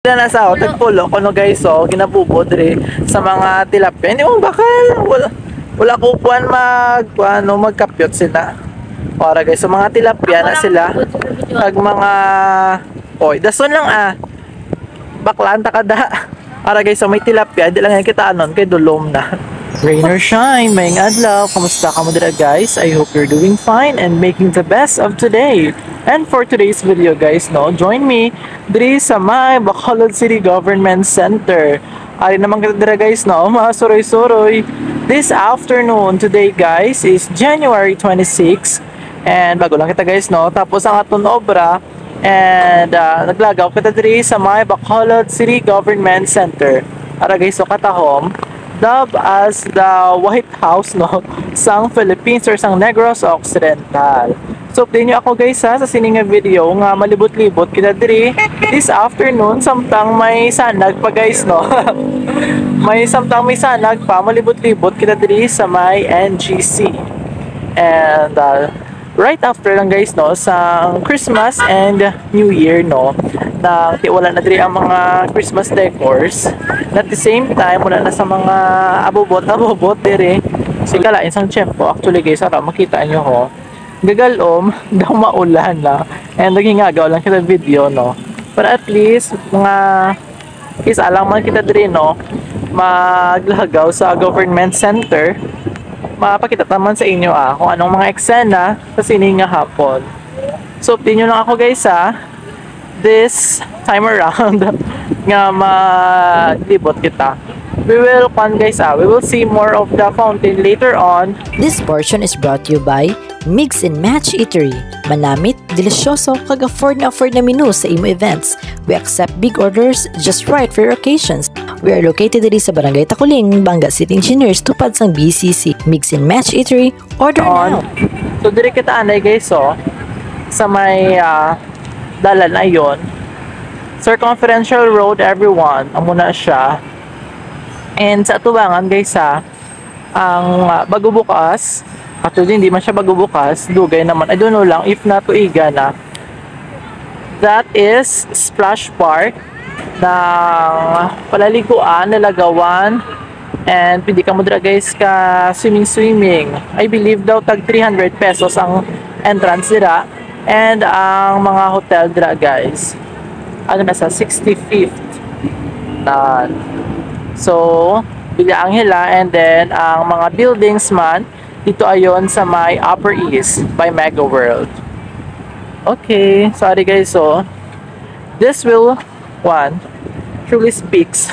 Na nasa ako, tagpulo ko no guys, so ginabubod rin sa mga tilapia. Hindi mo bakal, wala kukuan magkapyot sila. Para guys, so mga tilapia na sila. Pag mga, oy, dason lang baklaan takada. Para guys, so may tilapia, di lang yan kita anon, kay dulom na. Rain or shine, maying adlaw, kamusta ka mo dira guys? I hope you're doing fine and making the best of today. And for today's video guys, no, join me diri sa may Bacolod City Government Center. Ari naman kita dira guys, no, mga suroy-suroy. This afternoon, today guys, is January 26. And bago lang kita guys, no, tapos ang aton obra. And naglagaw kita diri sa may Bacolod City Government Center. Ara guys, so katahom dubbed as the White House no sang Philippines or sang Negros Occidental. So update nyo ako guys sa sininga video nga malibot-libot kita diri this afternoon samtang may sanag pa guys no. May sanag pa malibot-libot kita diri sa may NGC. And right after lang guys no sa Christmas and New Year no na wala na diri ang mga Christmas decors. At the same time wala na sa mga abobot diri sigala isang tiyempo actually guys ara makita nyo ho gagalom daw maulan na and nagingagaw lang kita video no but at least mga isa lang man kita diri no maglagaw sa government center. Mapakita naman sa inyo kung anong mga eksena sa sininga hapon. So update nyo lang ako guys this time around nga maglibot kita. We will see more of the fountain later on. This portion is brought to you by Mix and Match Eatery. Manamit, delisyoso, kag afford na menu sa imo events. We accept big orders just right for your occasions. We are located diri sa Barangay Takuling, Banga City Engineers, tupad sang BCC. Mix and Match Eatery, order on. now. So diri kita anay guys sa may dalan ayon. Circumferential Road everyone. Amo na siya. And sa tubangan guys ang bago bukas. Actually hindi man siya bago bukas, dugay naman. I don't know lang if natuiga na. That is Splash Park ng palaliguan, nalagawan. And pwede ka mo dira guys ka swimming. I believe daw tag 300 pesos ang entrance dira. And ang mga hotel dira guys ano na sa 65th so Villa Angela. And then ang mga buildings man dito ayon sa may Upper East by Mega World. Okay, sorry guys, so this truly speaks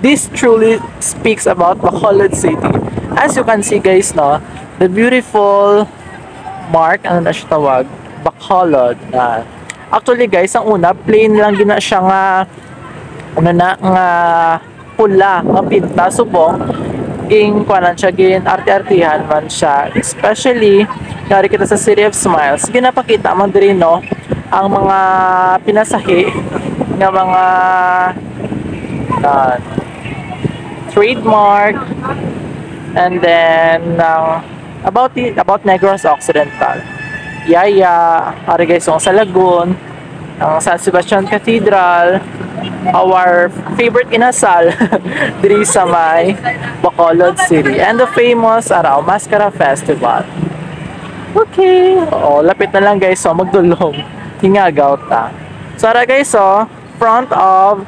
this truly speaks about Bacolod City. As you can see guys no, the beautiful mark, ano na siya tawag, Bacolod. Actually guys, ang una plain lang gina siya nga pula nga pinta subong arte-artihan man siya, especially dari kita sa City of Smiles. Ginapakita man diri no ang mga pinasahi nga mga trademark. And then about Negros Occidental, Yaya, ari guys sa Lagoon, ang San Sebastian Cathedral, our favorite inasal diri sa may Bacolod City, and the famous Mascara Festival. Okay, lapit na lang guys, magdulong hingagaw ta. So ara guys, front of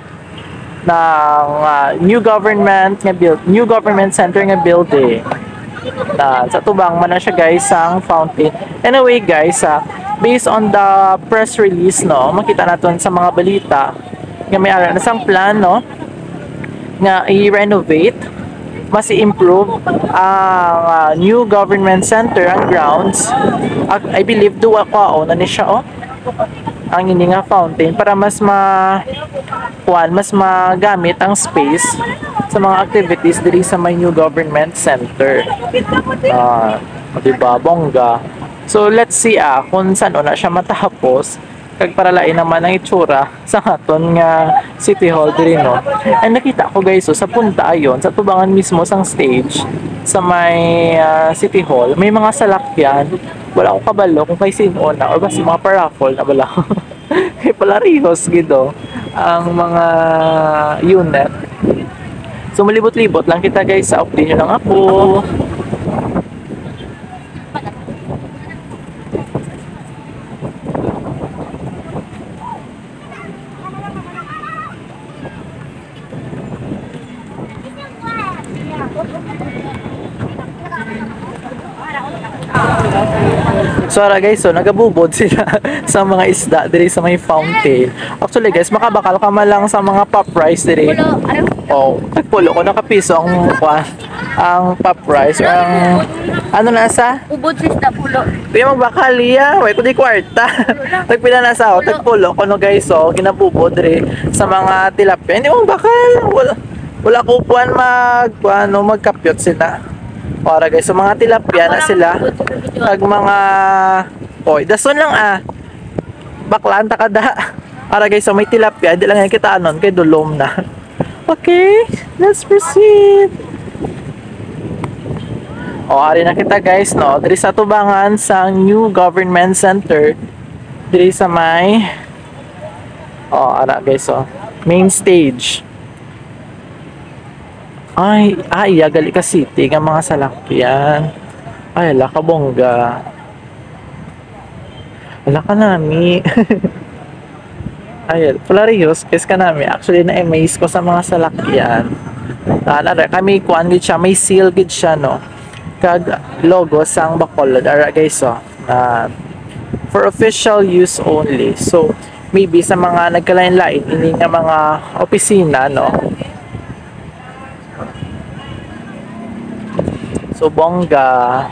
ng new government center nga building. Sa tubang man na siya guys ang fountain. Anyway guys, based on the press release no, makita naton sa mga balita nga may ara na sang plan no nga i-renovate, mas i-improve ang new government center, ang grounds. I believe duwa ko na ni siya ang ini nga fountain para mas magamit ang space sa mga activities diri sa may new government center. Diba, bongga. So let's see kung saan na siya matapos kag para lain naman ang itsura sa aton nga City Hall diri no. And nakita ko guys sa punta ayon sa tubangan mismo sang stage sa may City Hall may mga salakyan. Wala ko kabalo kung kay sino na or basta mga paraffol na bala. Kay pala rihos gido. ang mga unit. So malibot-libot lang kita guys, sa update nyo lang ako. So ara guys, so nagabubod sila sa mga isda diri sa may fountain. Actually guys, makabakal ka man lang sa mga pop rice diri. Oh, nagpulo ko nakapiso ang pop rice. Ang ano nasa? Ubod sa pulo. Kaya magbakal iya, way ko di kwarta. Tagpila na sa ako, tagpulo ko no guys, so ginabubod diri sa mga tilapia. Hindi mo bakal. Wala ko kuan magkapyot sila. Para guys, so mga tilapia na sila. Pag mga oy, dason lang baklaan ta kada. Para guys, so may tilapia, di lang yan kita anon kay dulom na. Okay, let's proceed. O, ari na kita guys, no. Diri sa tubangan sa New Government Center. Diri sa may ara guys, main stage. Ay, gali ka city ng mga salakyan. Ay, ala ka bongga. Ala ka nami. Ay, Polarios, kes ka nami. Actually, na-amaze ko sa mga salakyan. Kami, kuan gid siya, may seal gid siya, no. Kag logo sang Bacolod. Ara guys, for official use only. So, maybe sa mga nagkalain-lain, ini nga mga opisina, no. So, bongga.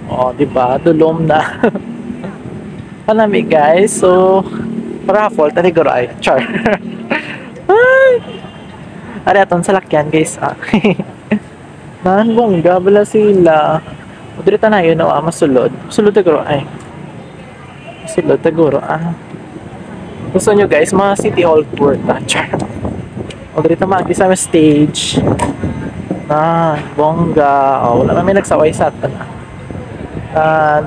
O, diba? Dulom na. Panami, guys. So, raffle. Taniguro ay. Char. Ay! Ari, atong salakyan, guys. Man, bongga. Bala sila. O, dirita na yun, no? Masulod. Masulod, taguro ay. Masulod, taguro, Gusto nyo, guys, mga City Hall tour. Char. O, dirita magi sa stage. Bongga. Wala namin nagsaway sa atin.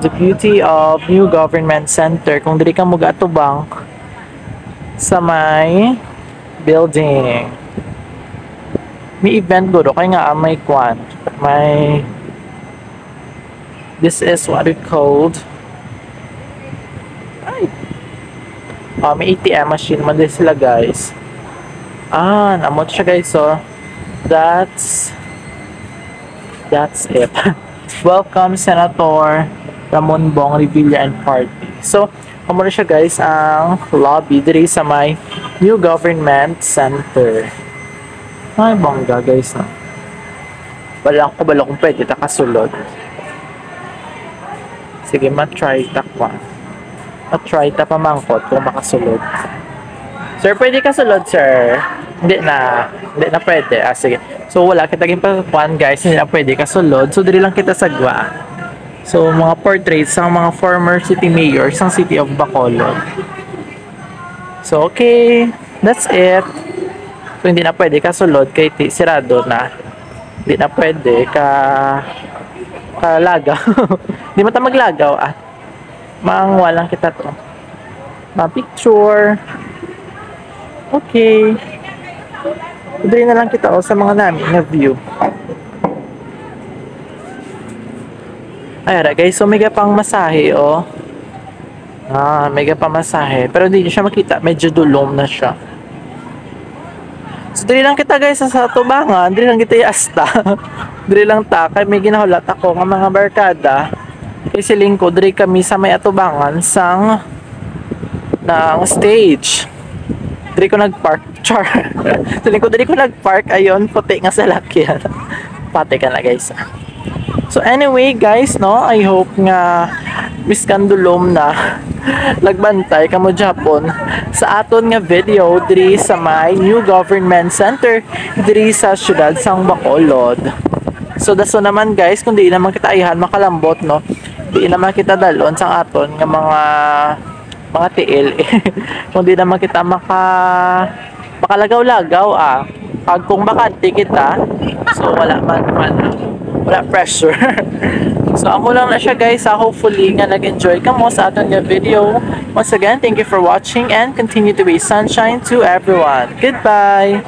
The beauty of New Government Center. Kung diri ka mo gatubang sa may building. May event guro. Kaya nga may kwan. This is what it called. May ATM machine man din sila guys. Namot siya guys. So, that's it. Welcome Senator Ramon Bong Revilla and Party. So, kumuna siya guys ang lobby diri sa may New Government Center. Ay, bongga guys, no. Bala kung pwede ta kasulod. Sige, ma-try ta pa. Ma-try ta pamangkot kung makasulod. Sir, pwede kasulod, sir? Hindi na pwede. Sige. So, wala kita ginpakuan guys. Hindi na pwede kasulod. So, diri lang kita sagwa. So, mga portraits ng mga former city mayors ng city of Bacolod. So, okay. That's it. So, hindi na pwede kasulod kay sirado na. Hindi na pwede kalagaw. Hindi mo ta maglagaw, Mangwa lang kita to. Ma-picture. Okay. Tuloy na lang kita sa mga namin na view. Ayan guys, so mega pang masahe mega pang masahe. Pero hindi nyo siya makita, medyo dulom na siya. So dili lang kita guys sa tubangan, dili lang kita asta. Dili lang ta, kay may ginahulat ako ng mga barkada. Kay siling ko, dili kami sa may atubangan sang stage. Dili ko nagpark. Char. Dili ko nagpark. Ayun, puti nga sa lakyan. Pati ka na guys. So anyway guys, no, I hope nga miskandulom na lagbantay kamo Japon sa aton nga video diri sa may New Government Center diri sa syudad sang Bacolod. So daso naman guys, kung di naman kita ihan makalambot, no, di naman kita dalon sang aton nga mga tiil. Kung di naman kita makalagaw-lagaw, pag kung bakante kita, so wala man wala pressure. So amo lang na siya guys. Hopefully nga nag-enjoy ka mo sa aton nga video. Once again, thank you for watching and continue to be sunshine to everyone. Goodbye.